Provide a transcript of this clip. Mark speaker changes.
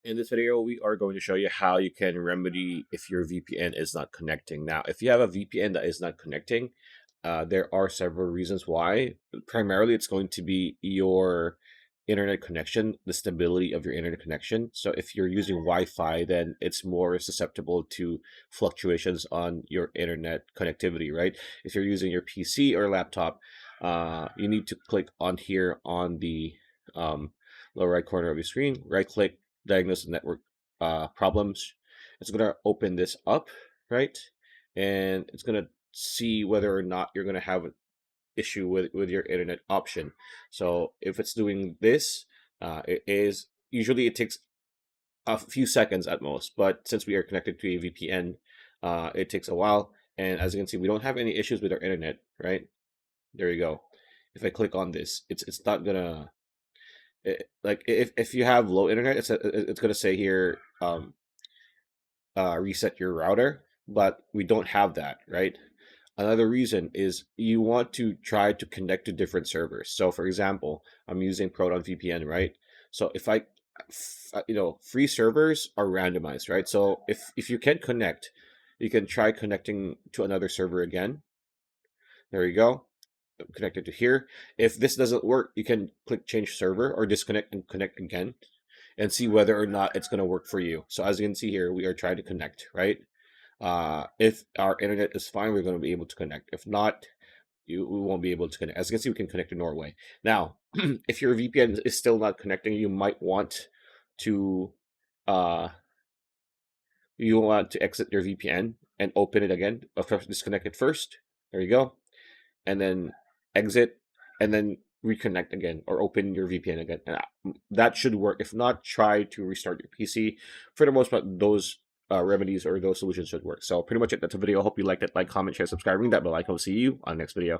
Speaker 1: In this video, we are going to show you how you can remedy if your VPN is not connecting. Now, if you have a VPN that is not connecting, there are several reasons why. Primarily, it's going to be your internet connection, the stability of your internet connection. So if you're using Wi-Fi, then it's more susceptible to fluctuations on your internet connectivity, right? If you're using your PC or laptop, you need to click on here on the lower right corner of your screen, right click, diagnose the network problems. It's going to open this up, right? And it's going to see whether or not you're going to have an issue with your internet option. So if it's doing this, it takes a few seconds at most, but since we are connected to a VPN, it takes a while. And as you can see, we don't have any issues with our internet, right? There you go. If I click on this, it's not gonna like if you have low internet, it's gonna say here reset your router, but we don't have that, right? Another reason is you want to try to connect to different servers. So for example, I'm using Proton VPN, right? So if free servers are randomized, right? So if you can connect, you can try connecting to another server again. There you go. Connected to here. If this doesn't work, you can click change server or disconnect and connect again and see whether or not it's going to work for you. So as you can see here, we are trying to connect, right? If our internet is fine, we're going to be able to connect. If not, we won't be able to connect. As you can see, we can connect to Norway. Now, if your VPN is still not connecting, to uh, you want to exit your VPN and open it again. Of course, disconnect it first. There you go, and then exit, and then reconnect again or open your VPN again. And that should work. If not, try to restart your PC. For the most part, those remedies or those solutions should work. So pretty much it. That's a video. I hope you liked it. Like, comment, share, subscribe, ring that bell icon. I'll see you on the next video.